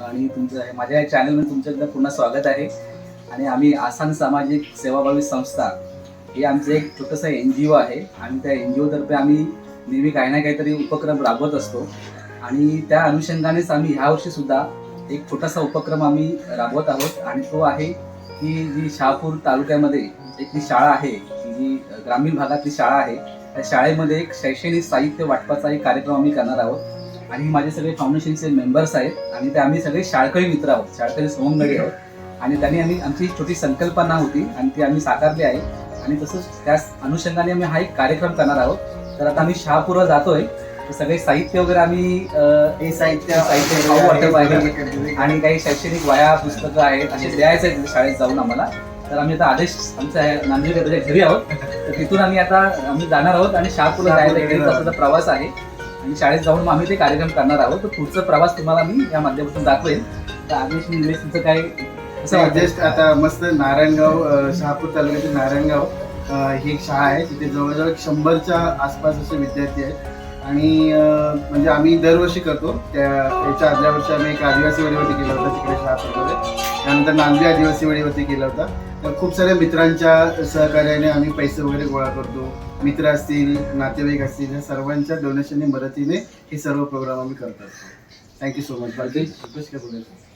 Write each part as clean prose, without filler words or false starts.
आणि तुमचं माझ्या चॅनलमध्ये तुमचं एकदा पुन्हा स्वागत आहे. आणि आम्ही आसान सामाजिक सेवाभावी संस्था हे आमचं एक छोटंसं NGO आहे आणि त्या NGO तर्फे आम्ही नेहमी काही ना काहीतरी उपक्रम राबवत असतो. आणि त्या अनुषंगानेच आम्ही ह्या वर्षी सुद्धा एक छोटासा उपक्रम आम्ही राबवत आहोत आणि तो आहे की जी शहापूर तालुक्यामध्ये एक ती शाळा आहे, जी ग्रामीण भागातली शाळा आहे, त्या शाळेमध्ये एक शैक्षणिक साहित्य वाटपाचा एक कार्यक्रम आम्ही करणार आहोत. आणि माझे सगळे फाउंडेशनचे मेंबर्स आहेत आणि ते आम्ही सगळे शाळकरी मित्र आहोत, शाळकरी सवंगडी आहोत. आणि त्यांनी आमची छोटी संकल्पना होती आणि ती आम्ही साकारली आहे आणि तसंच त्याच अनुषंगाने आम्ही हा एक कार्यक्रम करणार आहोत. तर आता आम्ही शहापूरला जातोय, तर सगळे साहित्य वगैरे आम्ही साहित्य खाऊ वाटप आहे आणि काही शैक्षणिक वह्या पुस्तकं आहेत असे द्यायचं आहे शाळेत जाऊन आम्हाला. तर आम्ही आता आदेश आमचा नांदेड घरी आहोत, तर तिथून आम्ही जाणार आहोत आणि शहापूरला जायला 1.5 तासाचा प्रवास आहे आणि शाळेत जाऊन मग आम्ही ते कार्यक्रम करणार आहोत. तर पुढचा प्रवास तुम्हाला मी या माध्यमातून दाखवेन. तर आदेश इंग्लिश तुमचं काय जस्ट आता मस्त नारायणगाव, शहापूर तालुक्यातील नारायणगाव ही एक शाळा आहे. तिथे जवळजवळ 100च्या आसपास असे विद्यार्थी आहेत आणि म्हणजे आम्ही दरवर्षी करतो. याच्या आदल्या वर्षी आम्ही एक आदिवासी वडीवरती केला होता तिकडे शहापूरमध्ये, त्यानंतर नांदवी आदिवासी वडीवरती केला होता. तर खूप साऱ्या मित्रांच्या सहकार्याने आम्ही पैसे वगैरे गोळा करतो. मित्र असतील, नातेवाईक असतील, या सर्वांच्या डोनेशनने मदतीने हे सर्व प्रोग्राम आम्ही करत असतो. Thank you so much. बाकी रिक्वेस्ट काय बोलायचं?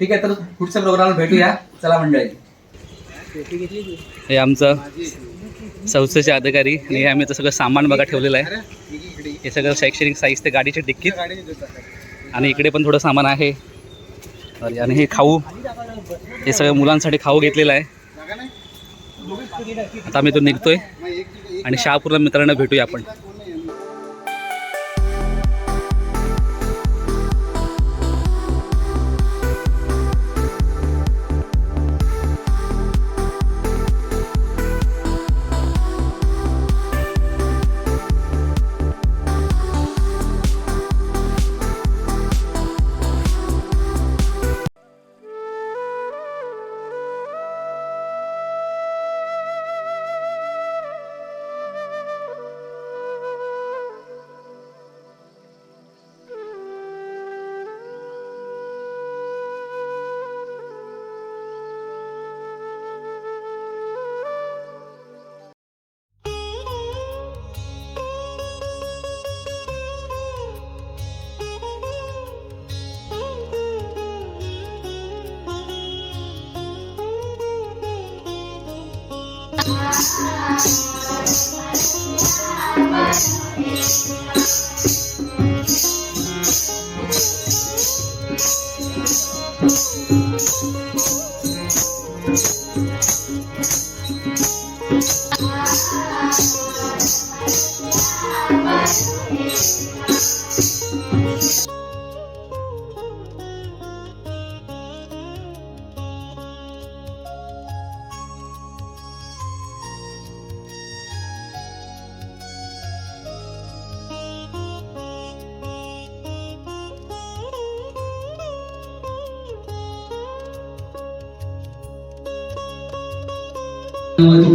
ठीक आहे, तर पुढच्या प्रोग्रामला भेटूया. चला मंडळी. हे आमचं संस्थेचे अधिकारी आणि हे आम्ही सगळं सामान बघा ठेवलेलं आहे. हे सगळं शैक्षणिक साहित्य गाडीच्या डिक्कीत आणि इकडे पण थोडं सामान आहे. आणि हे खाऊ, हे सगळं मुलांसाठी खाऊ घेतलेलं आहे. आता आम्ही तो निघतोय आणि शहापूरला मित्रांना भेटूया आपण.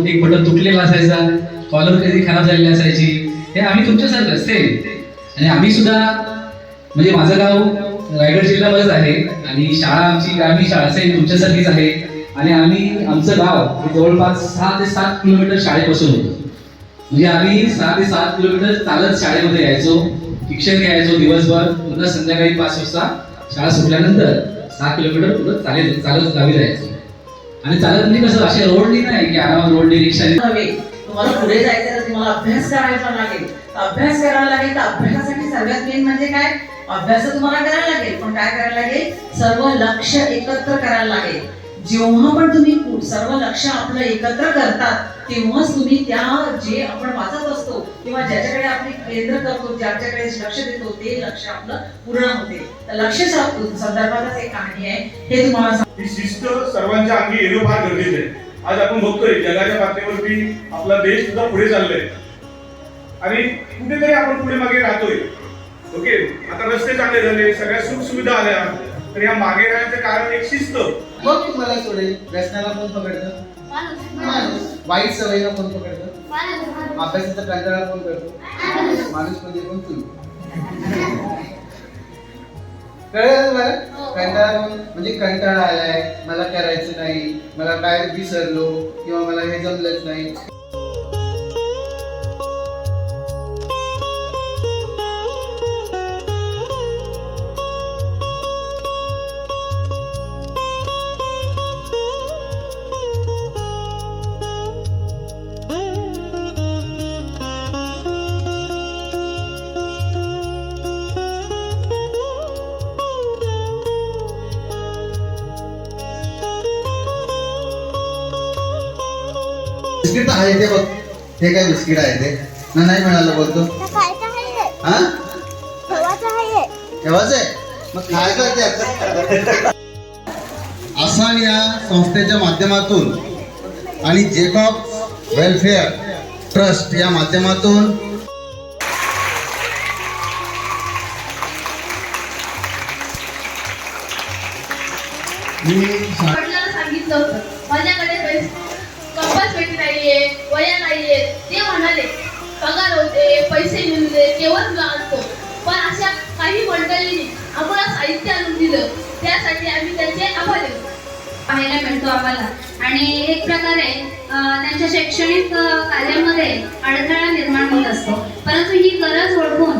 एक बटन तुटलेला असायचा, कॉलर कधी खराब झालेली असायची. हे आम्ही तुमच्यासारखं सेम. आणि आम्ही सुद्धा म्हणजे माझं गाव रायगड जिल्ह्यामध्येच आहे आणि शाळा आमची ग्रामीण शाळा सेम तुमच्यासारखीच आहे. आणि आमचं गाव हे जवळपास 6 ते 7 किलोमीटर शाळेपासून होतं. म्हणजे आम्ही 6 ते 7 किलोमीटर चालत शाळेमध्ये यायचो, शिक्षण घ्यायचो दिवसभर. पुन्हा संध्याकाळी 5 वाजता शाळा सुटल्यानंतर 6 किलोमीटर पुढे चालत गावी जायचो. आणि चालत म्हणजे कसं असे रोडनी नाही की आरामात रोडनी रिक्षाने. तुम्हाला पुढे जायचं तर तुम्हाला अभ्यास करायचा लागेल. अभ्यास करायला लागेल तर अभ्यासासाठी सगळ्यात मेन म्हणजे काय, अभ्यास तुम्हाला करायला लागेल. पण काय करायला लागेल, सर्व लक्ष एकत्र करायला लागेल. जेव्हा पण तुम्ही सर्व लक्ष आपलं एकत्र करतात तेव्हाच तुम्ही त्या जे आपण वाचत असतो किंवा ज्याच्याकडे आपण केंद्र करतो, ज्याच्याकडे लक्ष देतो ते लक्ष आपलं पूर्ण होते. तर लक्ष संदर्भातच एक कहाणी आहे, हे तुम्हाला. ही शिस्त सर्वांच्या अंगी येणं फार गरजेचं आहे. आज आपण बघतोय जगाच्या पातळीवरती आपला देश सुद्धा पुढे चाललाय आणि कुठेतरी आपण पुढे मागे राहतोय. ओके, आता रस्ते चांगले झाले, सगळ्या सुख सुविधा आल्या, तर या मागे राहण्याचं कारण एक शिस्त. मग तुम्हाला सोडेल. व्यसनाला कोण पकडतं? वाईट सवयीला कोण पकडतं? अभ्यासाचा कंटाळा कोण करतो? माणूस म्हणजे कोण? तुम्ही. कळलं तुम्हाला? म्हणजे कंटाळा आलाय, मला करायचं नाही, मला काय विसरलो किंवा मला हे जमलंच नाही. बिस्किट आहे ते बघ, हे काय बिस्किट आहे ते ना, नाही मिळालं बोलतो. हा ठेवायचं आहे, मग खायचं ते. आसान या संस्थेच्या माध्यमातून आणि जेकॉब वेलफेअर ट्रस्ट या माध्यमातून वडिलांना सांगितलं होतं माझ्याकडे कंपास पेटी नाहीये, वया नाहीये. ते म्हणाले पगार होते, पैसे मिळले केव्हा तुला आणतो. पण अशा काही मंडळींनी आम्हाला साहित्य आणून दिलं, त्यासाठी आम्ही त्यांचे आभारी पाहायला मिळतो आम्हाला. आणि एक प्रकारे त्यांच्या शैक्षणिक कार्यामध्ये अडथळा निर्माण होत असतो, परंतु ही गरज ओळखून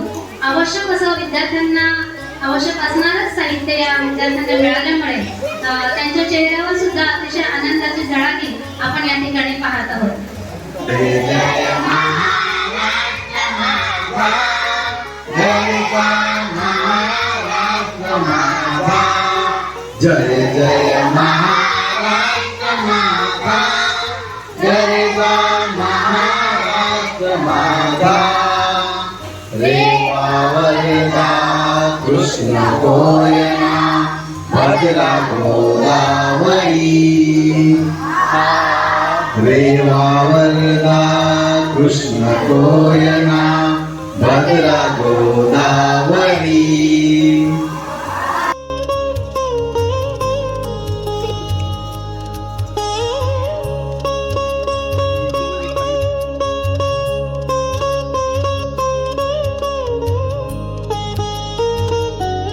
आवश्यक असं विद्यार्थ्यांना आवश्यक असणारच साहित्य या विद्यार्थ्यांना मिळाल्यामुळे त्यांच्या चेहऱ्यावर सुद्धा अतिशय आनंदाची झळाळी आपण या ठिकाणी पाहत आहोत. जय जय महाराष्ट्र माझा, जय महाराष्ट्र माझा, रे वावरला कृष्ण गोयना भद्रा गोदावरी, रे वावरला कृष्ण गोयना भद्रा गोदावरी.